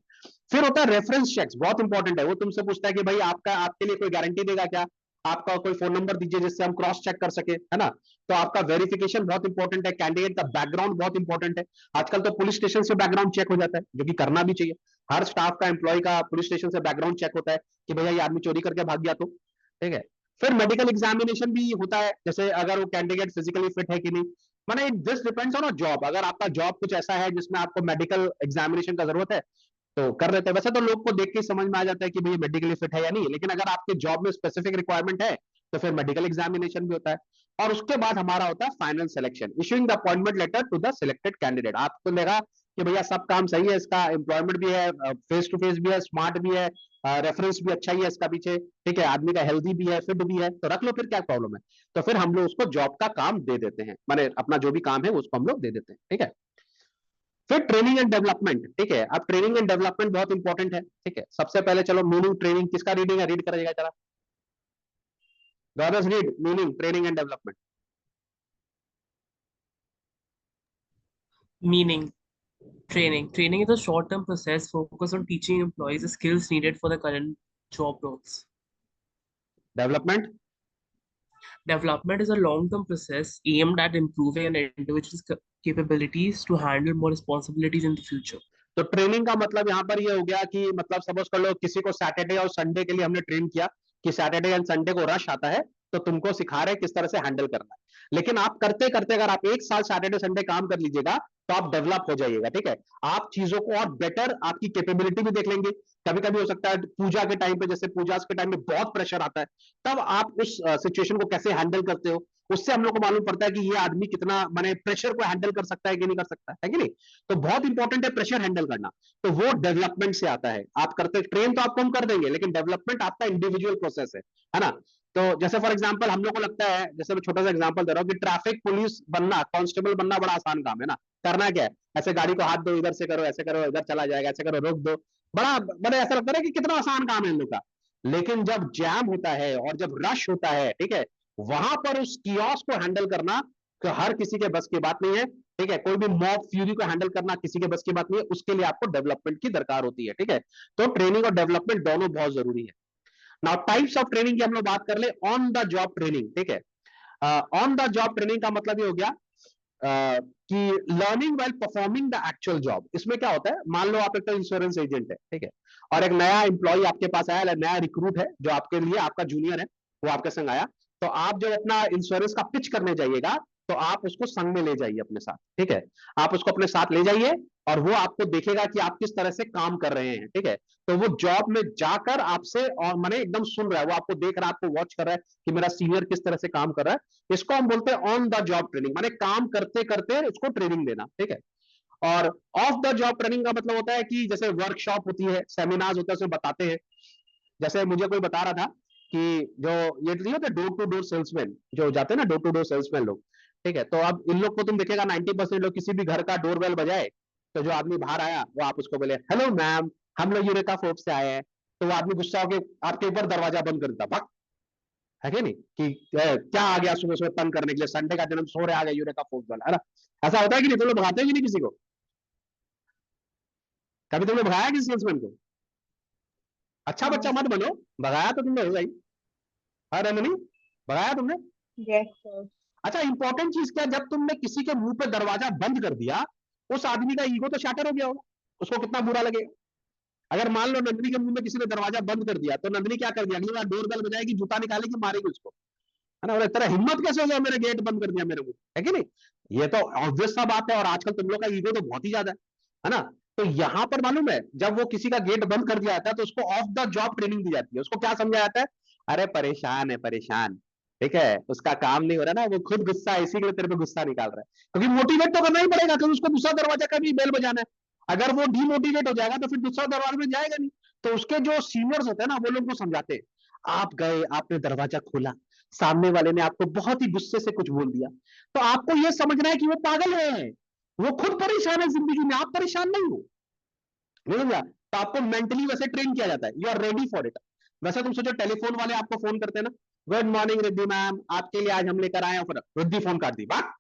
फिर होता है रेफरेंस चेक्स, बहुत इंपॉर्टेंट है। वो तुमसे पूछता है कि भाई आपके लिए कोई गारंटी देगा क्या, आपका कोई फोन नंबर दीजिए जिससे हम क्रॉस चेक कर सके, है ना। तो आपका वेरिफिकेशन बहुत इंपॉर्टेंट है, कैंडिडेट का बैकग्राउंड बहुत इंपॉर्टेंट है। आजकल तो पुलिस स्टेशन से बैकग्राउंड चेक हो जाता है, जो कि करना भी चाहिए। हर स्टाफ का, एम्प्लॉय का पुलिस स्टेशन से बैकग्राउंड चेक होता है कि भैया ये आदमी चोरी करके भाग गया तो, ठीक है। फिर मेडिकल एग्जामिनेशन भी होता है, जैसे अगर वो कैंडिडेट फिजिकली फिट है कि नहीं। माने this depends on a job. अगर आपका जॉब कुछ ऐसा है जिसमें आपको मेडिकल एग्जामिनेशन का जरूरत है, तो कर लेते हैं। वैसे तो लोग को देख के समझ में आ जाता है कि भाई मेडिकली फिट है या नहीं, लेकिन अगर आपके जॉब में स्पेसिफिक रिक्वायरमेंट है, तो फिर मेडिकल एग्जामिनेशन भी होता है। और उसके बाद हमारा होता है final selection, issuing the appointment letter to the selected candidate. आपको लगा कि भैया सब काम सही है, इसका एम्प्लॉयमेंट भी है, फेस टू फेस भी है, स्मार्ट भी है, रेफरेंस भी अच्छा ही है इसका पीछे, ठीक है, आदमी का हेल्दी भी है, फिट भी है, तो रख लो, फिर क्या प्रॉब्लम है। तो फिर हम लोग उसको जॉब का काम दे देते हैं, माने अपना जो भी काम है उसको हम लोग दे देते हैं, ठीक है। फिर ट्रेनिंग एंड डेवलपमेंट, ठीक है। अब ट्रेनिंग एंड डेवलपमेंट बहुत इंपॉर्टेंट है, ठीक है। सबसे पहले चलो मीनिंग ट्रेनिंग किसका रीडिंग है, रीड करेगा जरा, brothers read meaning training and development. Meaning, training. Training is a short-term process focused on teaching employees the skills needed for the current job roles. Development, Development is a long-term process aimed at improving an individual's capabilities to handle more responsibilities in the future. तो training का मतलब यहाँ पर ये हो गया कि मतलब सपोज कर लो किसी को सैटरडे और संडे के लिए हमने ट्रेन किया कि सैटरडे एंड संडे को रश आता है, तो तुमको सिखा रहे किस तरह से हैंडल करना है। लेकिन आप करते करते अगर आप एक साल सैटरडे संडे काम कर लीजिएगा, तो आप डेवलप हो जाइएगा, ठीक है। आप चीजों को और बेटर, आपकी कैपेबिलिटी भी देख लेंगे। कभी कभी हो सकता है पूजा के टाइम पे, जैसे पूजा के टाइम में बहुत प्रेशर आता है, तब आप उस सिचुएशन को कैसे हैंडल करते हो, उससे हम लोग को मालूम पड़ता है कि ये आदमी कितना माने प्रेशर को हैंडल कर सकता है कि नहीं कर सकता है कि नहीं। तो बहुत इंपॉर्टेंट है प्रेशर हैंडल करना, तो वो डेवलपमेंट से आता है। आप करते ट्रेन तो आपको हम कर देंगे, लेकिन डेवलपमेंट आपका इंडिविजुअल प्रोसेस है ना। तो जैसे फॉर एग्जांपल हम लोग को लगता है, जैसे मैं छोटा सा एग्जांपल दे रहा हूँ कि ट्रैफिक पुलिस बनना, कांस्टेबल बनना बड़ा आसान काम है ना। करना क्या है, ऐसे गाड़ी को हाथ दो, इधर से करो, ऐसे करो, इधर चला जाएगा, ऐसे करो, रोक दो। बड़ा ऐसा लगता है कि कितना आसान काम है इन लोग का। लेकिन जब जैम होता है और जब रश होता है, ठीक है, वहां पर उस कियोस्क को हैंडल करना तो हर किसी के बस की बात नहीं है, ठीक है। कोई भी मॉब फ्यूरी को हैंडल करना किसी के बस की बात नहीं है, उसके लिए आपको डेवलपमेंट की दरकार होती है, ठीक है। तो ट्रेनिंग और डेवलपमेंट दोनों बहुत जरूरी है। नाउ टाइप्स ऑफ ट्रेनिंग की हम लोग बात कर ले, ऑन द जॉब ट्रेनिंग, ठीक है। ऑन द जॉब ट्रेनिंग का मतलब ये हो गया कि learning while performing the actual job. इसमें क्या होता है, मान लो आप एक तो इंश्योरेंस एजेंट है, ठीक है, और एक नया एम्प्लॉय आपके पास आया, नया रिक्रूट है जो आपके लिए आपका जूनियर है, वो आपके संग आया, तो आप जब अपना इंश्योरेंस का पिच करने जाइएगा तो आप उसको संग में ले जाइए अपने साथ, ठीक है, आप उसको अपने साथ ले जाइए और वो आपको देखेगा कि आप किस तरह से काम कर रहे हैं, ठीक है, तो वो जॉब में जाकर आपसे और माने एकदम सुन रहा है, वो आपको देख रहा है, आपको वॉच कर रहा है कि मेरा सीनियर किस तरह से काम कर रहा है। इसको हम बोलते हैं ऑन द जॉब ट्रेनिंग, माने काम करते करते उसको ट्रेनिंग देना, ठीक है। और ऑफ द जॉब ट्रेनिंग का मतलब होता है कि जैसे वर्कशॉप होती है, सेमिनार्स होते हैं, उसमें बताते हैं। जैसे मुझे कोई बता रहा था कि जो ये नहीं होते डोर टू डोर सेल्समैन जो जाते हैं ना, डोर टू डोर सेल्समैन लोग, ठीक है, तो अब इन लोग को तुम देखेगा 90% लोग किसी भी घर का डोरबेल बजाए तो जो आदमी बाहर आया वो आप उसको बोले हेलो मैम हम लोग यूरेका फोर्ब से आए हैं, तो वो आदमी गुस्सा होकर आपके ऊपर दरवाजा बंद कर देता, भाग, है कि नहीं, कि क्या आ गया सुबह सुबह तंग करने के लिए, संडे का दिन हम सो रहे आ गए यूरेका फोर्ब वाला, है ना, ऐसा होता है कि नहीं, तुम लोग भगाते हैं कि नहीं किसी को, कभी तुमने भगाया किसी सेल्समैन को? अच्छा बच्चा मत बनो, भगाया तो तुमने होगा ही, अरे नहीं भगाया तुमने? Yes sir. अच्छा इंपॉर्टेंट चीज क्या, जब तुमने किसी के मुंह पे दरवाजा बंद कर दिया, उस आदमी का ईगो तो शैटर हो गया होगा, उसको कितना बुरा लगेगा। अगर मान लो नंदिनी के मुंह में किसी ने दरवाजा बंद कर दिया, तो नंदिनी क्या कर दिया, अगली बार डोर बेल बजाएगी, जूता निकालेगी, मारेगी उसको, है ना, और तेरा हिम्मत कैसे हो गया मेरे गेट बंद कर दिया मेरे मुंह, है कि नहीं, ये तो ऑब्वियस सा बात है। और आजकल तुम लोग का ईगो तो बहुत ही ज्यादा है ना। तो यहां पर मालूम है जब वो किसी का गेट बंद कर दिया जाता है तो उसको ऑफ द जॉब ट्रेनिंग दी जाती है। उसको क्या समझाया जाता है, अरे परेशान है परेशान, ठीक है, उसका काम नहीं हो रहा ना, वो खुद गुस्सा है, इसी के लिए तेरे पे गुस्सा निकाल रहा है, क्योंकि मोटिवेट तो करना ही पड़ेगा, क्योंकि उसको दूसरा दरवाजा का भी बेल बजाना है। अगर वो डीमोटिवेट हो जाएगा तो फिर दूसरा दरवाजा में जाएगा नहीं। तो उसके जो सीनियर्स होते हैं ना, वो लोग को समझाते हैं, आप गए, आपने दरवाजा खोला, सामने वाले ने आपको बहुत ही गुस्से से कुछ बोल दिया, तो आपको यह समझना है कि वो पागल है, वो खुद परेशान है जिंदगी में, आप परेशान नहीं हो, नहीं समझा। तो आपको मेंटली वैसे ट्रेन किया जाता है, you are ready for it. वैसे तुम सोचो टेलीफोन वाले आपको फोन करते हैं ना, गुड मॉर्निंग रिद्धि मैम, आपके लिए आज हम लेकर आए ऑफर, रिद्धि फोन काट दी, बात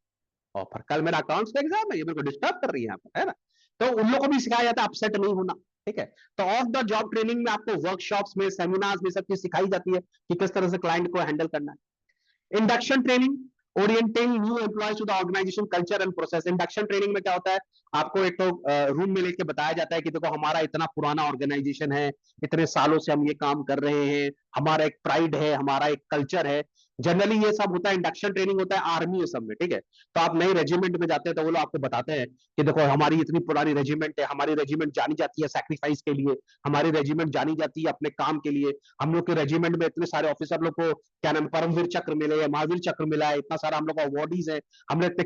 ऑफर, कल मेरा अकाउंट्स का एग्जाम है, ये मेरे को डिस्टर्ब कर रही है यहाँ पर, है ना। तो उन लोगों को भी सिखाया जाता है अपसेट नहीं होना, ठीक है। तो ऑफ द जॉब ट्रेनिंग में आपको वर्कशॉप्स में, सेमिनार्स में सब चीज सिखाई जाती है कि किस तरह से क्लाइंट को हैंडल करना है। Induction training, orienting new employees to the organisation culture and process. Induction training में क्या होता है, आपको एक तो रूम में लेके बताया जाता है कि देखो हमारा इतना पुराना ऑर्गेनाइजेशन है, इतने सालों से हम ये काम कर रहे हैं, हमारा एक प्राइड है, हमारा एक कल्चर है। जनरली ये सब होता है, इंडक्शन ट्रेनिंग होता है आर्मी ये सब में, ठीक है। तो आप नई रेजिमेंट में जाते हैं तो वो लोग आपको बताते हैं कि देखो हमारी इतनी पुरानी रेजिमेंट है, हमारी रेजिमेंट जानी जाती है सैक्रिफाइस के लिए, हमारी रेजिमेंट जानी जाती है अपने काम के लिए, हम लोग के रेजिमेंट में इतने सारे ऑफिसर लोग को क्या नाम परमवीर चक्र मिले है, महावीर चक्र मिला है, इतना सारा हम लोग का अवार्डीज है, हमने इतने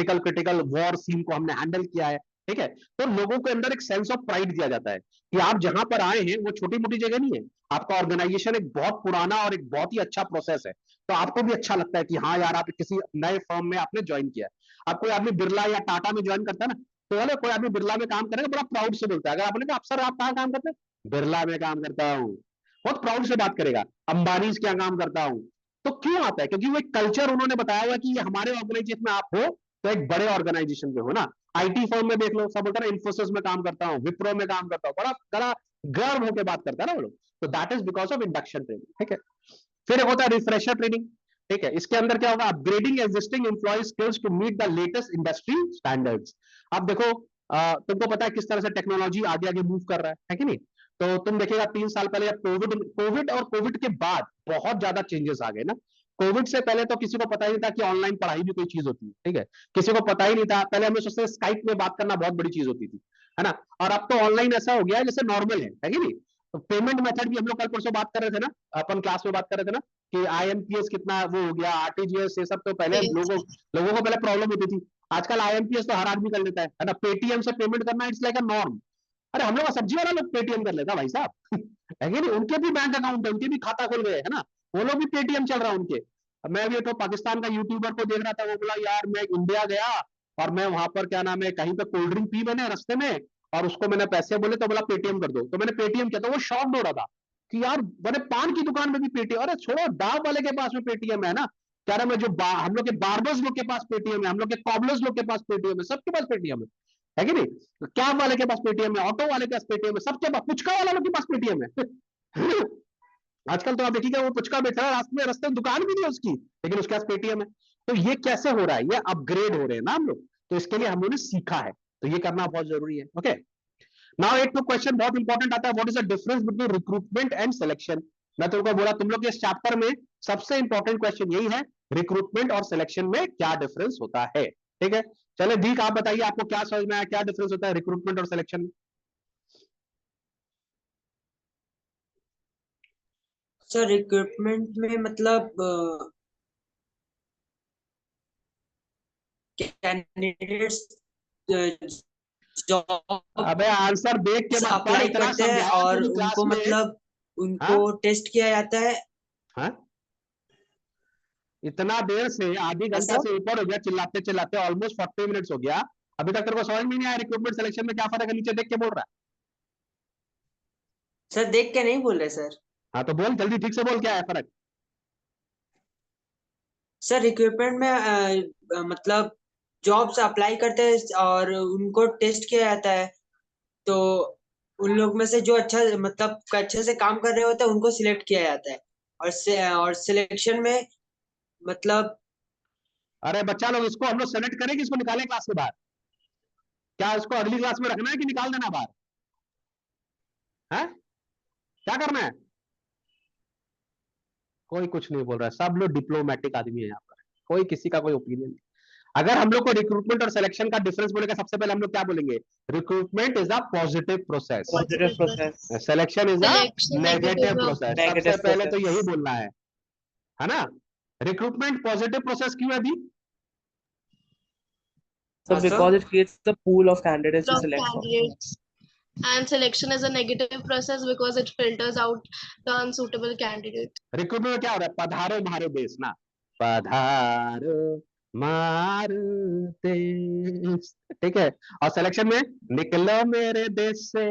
क्रिटिकल वॉर सीन को हमने हैंडल किया है, ठीक है। तो लोगों के अंदर एक सेंस ऑफ प्राइड दिया जाता है कि आप जहां पर आए हैं वो छोटी मोटी जगह नहीं है, आपका ऑर्गेनाइजेशन एक बहुत पुराना और एक बहुत ही अच्छा प्रोसेस है। तो आपको भी अच्छा लगता है कि हाँ यार आप किसी नए फर्म में आपने ज्वाइन किया। अब कोई आदमी बिरला या टाटा में ज्वाइन करता है ना, तो वाले कोई आदमी बिरला में काम करेगा बड़ा प्राउड से बोलता है, अगर आपने कहा अफसर आप कहाँ काम करते हैं, बिरला में काम करता हूँ, बहुत प्राउड से बात करेगा। अंबानी क्या काम करता हूँ, तो क्यों आता है, क्योंकि वो एक कल्चर उन्होंने बताया हुआ कि ये हमारे ऑर्गेनाइजेशन में आप हो तो एक बड़े ऑर्गेनाइजेशन में हो ना। आईटी फर्म में देख लो, सब बोलता है इन्फोसिस में काम करता हूँ, विप्रो में काम करता हूँ, बड़ा बड़ा गर्व होकर बात करता है ना वो लोग। तो that is because of induction training, ठीक है। फिर एक होता है रिफ्रेशर ट्रेनिंग, ठीक है। इसके अंदर क्या होगा, upgrading existing employee skills to meet the latest industry standards. अब देखो तुमको पता है किस तरह से टेक्नोलॉजी आगे आगे मूव कर रहा है कि नहीं। तो तुम देखिएगा 3 साल पहले कोविड कोविड और कोविड के बाद बहुत ज्यादा चेंजेस आ गए ना। कोविड से पहले तो किसी को पता ही नहीं था कि ऑनलाइन पढ़ाई भी कोई चीज होती है, ठीक है, किसी को पता ही नहीं था। पहले हमें सोचते स्काइप में बात करना बहुत बड़ी चीज होती थी, है ना। और अब तो ऑनलाइन ऐसा हो गया है जैसे नॉर्मल है कि नहीं। तो पेमेंट मेथड भी हम लोग कल परसों बात कर रहे थे ना, अपन क्लास में बात कर रहे थे ना कि आईएमपीएस कितना वो हो गया, आरटीजीएस, ये सब तो पहले लोगों को पहले प्रॉब्लम होती थी। आजकल आईएमपीएस तो हर आदमी कर लेता है ना। पेटीएम से पेमेंट करना इट्स लाइक अ नॉर्म। अरे हम लोग का सब्जी वाला लोग पेटीएम कर लेता भाई साहब है कि नहीं, उनके भी बैंक अकाउंट है, उनके भी खाता खुल गए, है ना, वो लोग भी पेटीएम चल रहा है उनके। मैं भी तो पाकिस्तान का यूट्यूबर को देख रहा था, वो बोला यार मैं इंडिया गया और मैं वहां पर क्या नाम है कहीं पे कोल्ड ड्रिंक पी मैंने रास्ते में, और उसको मैंने पैसे बोले तो बोला पेटीएम कर दो, तो मैंने पेटीएम किया, तो वो शॉक्ड हो रहा था कि यार मैंने पान की दुकान में भी पेटीएम, अरे छोड़ो दाव वाले के पास में पेटीएम है ना, क्या नाम है जो हम लोग के बार्बर्स लोग के पास पेटीएम है, हम लोग के कॉबलर्स लोग के पास पेटीएम है, सबके पास पेटीएम है कि नहीं। कैब वाले के पास पेटीएम है, ऑटो वाले के पास पेटीएम है, सबके पास, पुचका वालों के पास पेटीएम है आजकल तो आप देखिएगा वो पुचका बैठा है रास्ते में दुकान भी नहीं है उसकी, लेकिन उसके पास पेटीएम है। तो ये कैसे हो रहा है, ये अपग्रेड हो रहे हैं ना हम लोग, तो इसके लिए हम लोगों ने सीखा है, तो ये करना बहुत जरूरी है। ओके, नाउ एक तो क्वेश्चन बहुत इंपॉर्टेंट आता है, what is the difference between recruitment and selection. मैं तुमको बोला तुम लोग के इस चैप्टर में सबसे इंपॉर्टेंट क्वेश्चन यही है, रिक्रूटमेंट और सिलेक्शन में क्या डिफरेंस होता है। ठीक है, चले दीक आप बताइए आपको क्या समझ में आया, क्या डिफरेंस होता है रिक्रूटमेंट और सिलेक्शन में। सर रिक्रूटमेंट में मतलब कैंडिडेट्स जॉब अबे आंसर देख के मत पढ़, अप्लाई इतना करते हैं समझाया और पूरी क्लास उनको में। मतलब उनको हाँ टेस्ट किया जाता है। हाँ, इतना देर से आधी हाँ घंटा सर। से ऊपर हो गया चिल्लाते चिल्लाते, ऑलमोस्ट 40 मिनट्स हो गया, अभी तक तेरे को समझ में नहीं आया रिक्रूटमेंट सिलेक्शन में क्या फर्क है, नीचे देख के बोल रहा है। सर देख के नहीं बोल रहे सर। हाँ तो बोल जल्दी, ठीक से बोल, क्या है फर्क। सर रिक्रूटमेंट में मतलब जॉब से अप्लाई करते हैं और उनको टेस्ट किया जाता है, तो उन लोग में से जो अच्छा मतलब अच्छे से काम कर रहे होते हैं उनको सिलेक्ट किया जाता है। और सिलेक्शन में मतलब अरे बच्चा लोग, इसको हम लोग सेलेक्ट करें कि इसको निकालें क्लास के बाहर, क्या इसको अगली क्लास में रखना है कि निकाल देना बाहर है, क्या करना है। कोई कुछ नहीं बोल रहा है, सब लोग डिप्लोमेटिक आदमी है यहाँ पर, कोई किसी का कोई ओपिनियन नहीं। अगर हम लोग को रिक्रूटमेंट और सिलेक्शन का डिफरेंस बोलेगा, सबसे पहले हम लोग क्या बोलेंगे, recruitment is a positive process, Positive Positive process. process. Selection is a Selection negative negative process. सबसे Negative पहले तो यही process. बोलना है ना। रिक्रूटमेंट पॉजिटिव प्रोसेस क्यों है दी। So हाँ sir. because it creates the pool of candidates to of select from. candidates. And selection is a negative process because it filters out the unsuitable candidate. Recruitment में क्या हो रहा है, पधारो मारो देश ना, पधारो मारो देश, ठीक है। और सिलेक्शन में निकलो मेरे देश से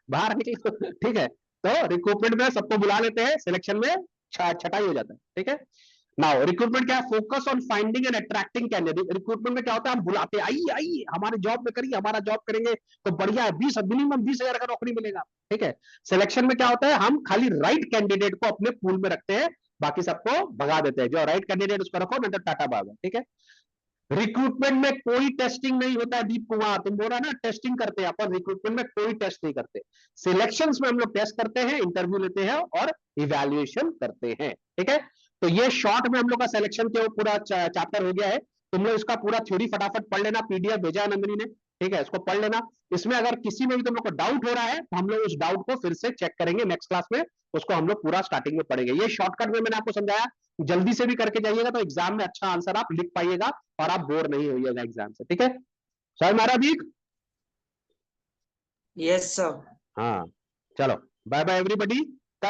बाहर निकलो, ठीक है। तो रिक्रूटमेंट में सबको बुला लेते हैं, सिलेक्शन में छटाई हो जाता है, ठीक है। नाउ रिक्रूटमेंट क्या है, focus on finding and attracting candidate. Recruitment में क्या होता है, हम बुलाते हैं, आइए आइए हमारे जॉब में करिए, हमारा जॉब करेंगे तो बढ़िया है, 20 मिनिमम 20,000 का नौकरी मिलेगा, ठीक है। सिलेक्शन में क्या होता है, हम खाली राइट कैंडिडेट को अपने पूल में रखते हैं, बाकी सबको भगा देते हैं, जो राइट कैंडिडेट उसको रखो, नहीं तो टाटा बाग, ठीक है। रिक्रूटमेंट में कोई टेस्टिंग नहीं होता है, दीप कुमार तुम बोल रहा ना टेस्टिंग करते हैं, अपन रिक्रूटमेंट में कोई टेस्ट नहीं करते। सिलेक्शंस में हम लोग टेस्ट करते हैं, इंटरव्यू लेते हैं और इवैल्यूएशन करते हैं, ठीक है। तो ये शॉर्ट में हम लोग का सिलेक्शन के पूरा चैप्टर हो गया है। तुम लोग इसका पूरा थ्योरी फटाफट पढ़ लेना, पीडीएफ भेजा है नंदिनी ने, ठीक है, इसको पढ़ लेना। इसमें अगर किसी में भी तुम लोग को डाउट हो रहा है तो हम लोग उस डाउट को फिर से चेक करेंगे नेक्स्ट क्लास में, उसको हम लोग पूरा स्टार्टिंग में पढ़ेंगे। ये शॉर्टकट में मैंने आपको समझाया, जल्दी से भी करके जाइएगा तो एग्जाम में अच्छा आंसर आप लिख पाइएगा और आप बोर नहीं होइएगा एग्जाम से, ठीक है। सर हमारा भी, यस सर। हाँ चलो, बाय बाय एवरीबॉडी।